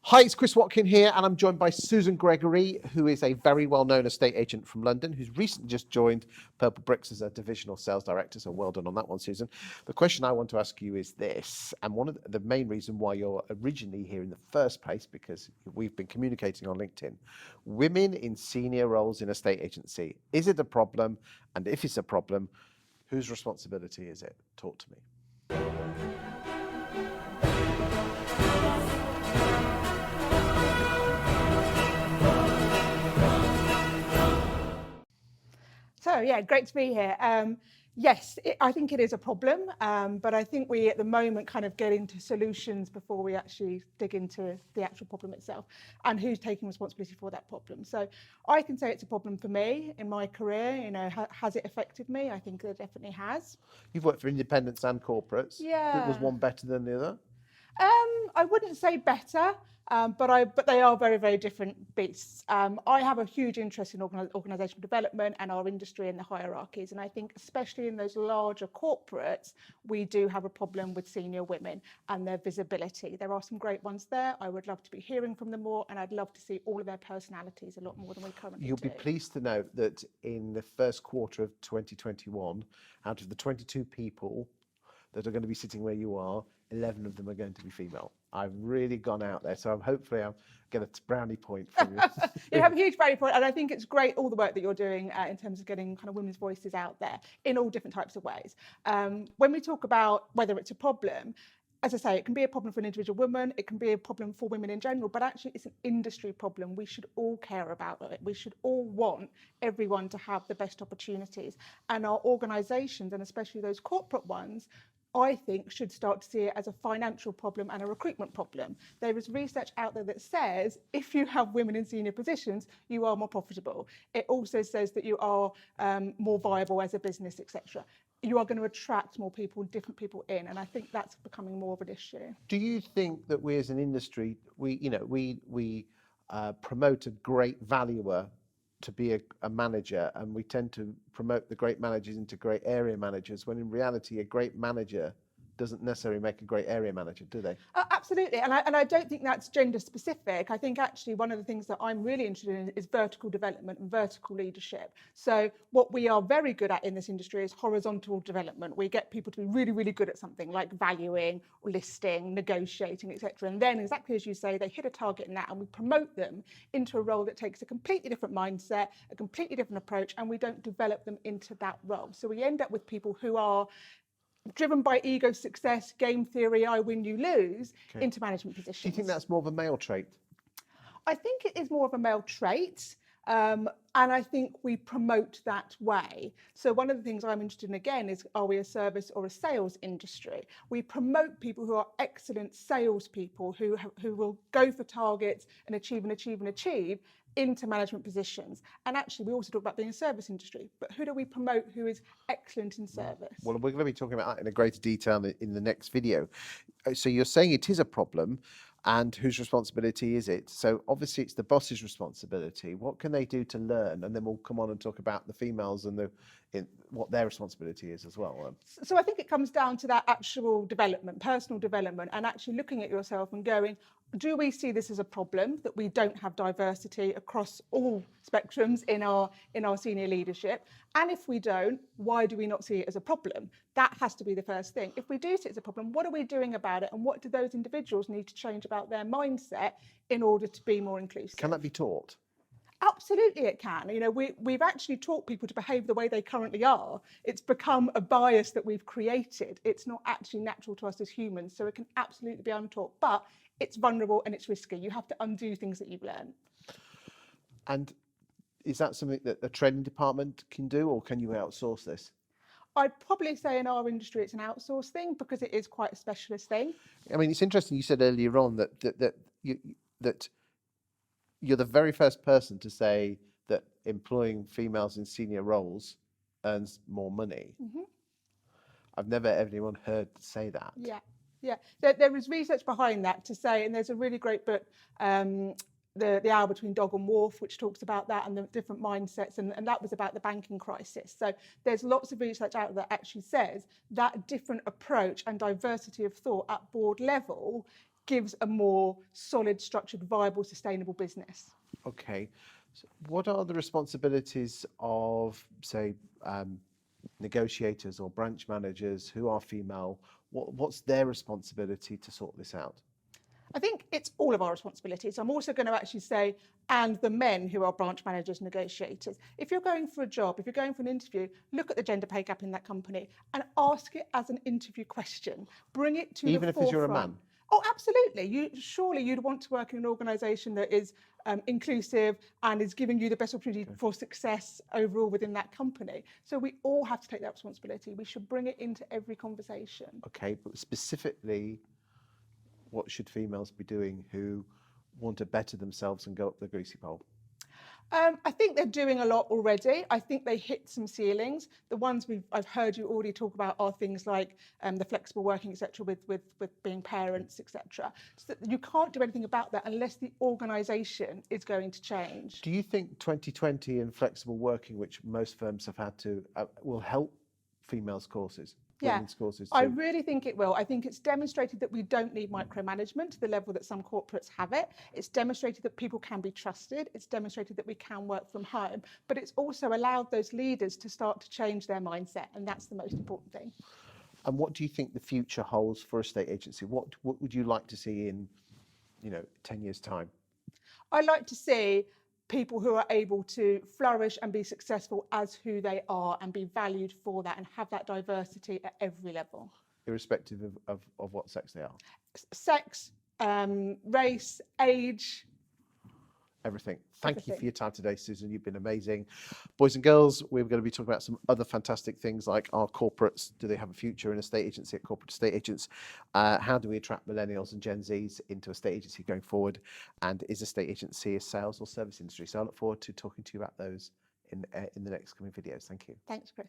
Hi, it's Chris Watkin here, and I'm joined by Susan Gregory, who is a very well-known estate agent from London, who's recently just joined Purple Bricks as a divisional sales director, so well done on that one, Susan. The question I want to ask you is this, and one of the main reason why you're originally here in the first place, because we've been communicating on LinkedIn, women in senior roles in estate agency, is it a problem? And if it's a problem, whose responsibility is it? Talk to me. So yeah, great to be here. Yes, I think it is a problem, but I think we at the moment kind of get into solutions before we actually dig into the actual problem itself and who's taking responsibility for that problem. So I can say it's a problem for me in my career. You know, has it affected me? I think it definitely has. You've worked for independents and corporates. Yeah. Was one better than the other? I wouldn't say better, but they are very, very different beasts. I have a huge interest in organisational development and our industry and the hierarchies. And I think especially in those larger corporates, we do have a problem with senior women and their visibility. There are some great ones there. I would love to be hearing from them more, and I'd love to see all of their personalities a lot more than we currently do. You'll be pleased to know that in the first quarter of 2021, out of the 22 people that are going to be sitting where you are, 11 of them are going to be female. I've really gone out there, so hopefully I'll get a brownie point from you. You have a huge brownie point, and I think it's great all the work that you're doing in terms of getting kind of women's voices out there in all different types of ways. When we talk about whether it's a problem, as I say, it can be a problem for an individual woman, it can be a problem for women in general, but actually it's an industry problem. We should all care about it. We should all want everyone to have the best opportunities. And our organisations, and especially those corporate ones, I think should start to see it as a financial problem and a recruitment problem. There is research out there that says if you have women in senior positions, you are more profitable. It also says that you are more viable as a business, etc. You are going to attract more people, different people in, and I think that's becoming more of an issue. Do you think that we as an industry, we promote a great valuer to be a manager, and we tend to promote the great managers into great area managers, when in reality a great manager doesn't necessarily make a great area manager, do they? Absolutely, and I don't think that's gender specific. I think actually one of the things that I'm really interested in is vertical development and vertical leadership. So what we are very good at in this industry is horizontal development. We get people to be really, really good at something like valuing, listing, negotiating, etc. And then exactly as you say, they hit a target in that and we promote them into a role that takes a completely different mindset, a completely different approach, and we don't develop them into that role. So we end up with people who are driven by ego, success, game theory, I win, you lose, into management positions. Do you think that's more of a male trait? I think it is more of a male trait, and I think we promote that way. So one of the things I'm interested in again is, are we a service or a sales industry? We promote people who are excellent salespeople who will go for targets and achieve into management positions. And actually, we also talk about being a service industry, but who do we promote who is excellent in service? Well, we're going to be talking about that in a greater detail in the next video. So you're saying it is a problem, and whose responsibility is it? So obviously it's the boss's responsibility. What can they do to learn? And then we'll come on and talk about the females and what their responsibility is as well. So I think it comes down to that actual development, personal development, and actually looking at yourself and going, do we see this as a problem that we don't have diversity across all spectrums in our senior leadership? And if we don't, why do we not see it as a problem? That has to be the first thing. If we do see it as a problem, what are we doing about it? And what do those individuals need to change about their mindset in order to be more inclusive? Can that be taught? Absolutely it can. You know, we've actually taught people to behave the way they currently are. It's become a bias that we've created. It's not actually natural to us as humans, so it can absolutely be untaught. But it's vulnerable and it's risky. You have to undo things that you've learned. And is that something that the training department can do, or can you outsource this? I'd probably say in our industry it's an outsourced thing because it is quite a specialist thing. I mean, it's interesting you said earlier on that you're the very first person to say that employing females in senior roles earns more money. Mm-hmm. I've never anyone heard say that. Yeah. There is research behind that to say, and there's a really great book, The Hour Between Dog and Wolf, which talks about that and the different mindsets, and that was about the banking crisis. So there's lots of research out there that actually says that different approach and diversity of thought at board level gives a more solid, structured, viable, sustainable business. Okay. So what are the responsibilities of, say, negotiators or branch managers who are female? What's their responsibility to sort this out? I think it's all of our responsibilities. I'm also going to actually say, and the men who are branch managers, negotiators. If you're going for a job, if you're going for an interview, look at the gender pay gap in that company and ask it as an interview question. Bring it to Even the if forefront. you're a man? Oh, absolutely. Surely you'd want to work in an organisation that is inclusive and is giving you the best opportunity for success overall within that company. So we all have to take that responsibility. We should bring it into every conversation. Okay, but specifically, what should females be doing who want to better themselves and go up the greasy pole? I think they're doing a lot already. I think they hit some ceilings. The ones I've heard you already talk about are things like the flexible working, etc., with being parents, etc. So you can't do anything about that unless the organisation is going to change. Do you think 2020 and flexible working, which most firms have had to, will help females' courses? Women's courses I too? really think it will. I think it's demonstrated that we don't need micromanagement to the level that some corporates have it. It's demonstrated that people can be trusted. It's demonstrated that we can work from home. But it's also allowed those leaders to start to change their mindset, and that's the most important thing. And what do you think the future holds for a state agency? What would you like to see in, 10 years' time? I like to see people who are able to flourish and be successful as who they are and be valued for that and have that diversity at every level. Irrespective of what sex they are? Sex, race, age. Everything. Thank you for your time today, Susan. You've been amazing. Boys and girls, we're going to be talking about some other fantastic things like our corporates. Do they have a future in a state agency at corporate estate agents? How do we attract millennials and Gen Zs into a state agency going forward? And is a state agency a sales or service industry? So I look forward to talking to you about those in the next coming videos. Thank you. Thanks, Chris.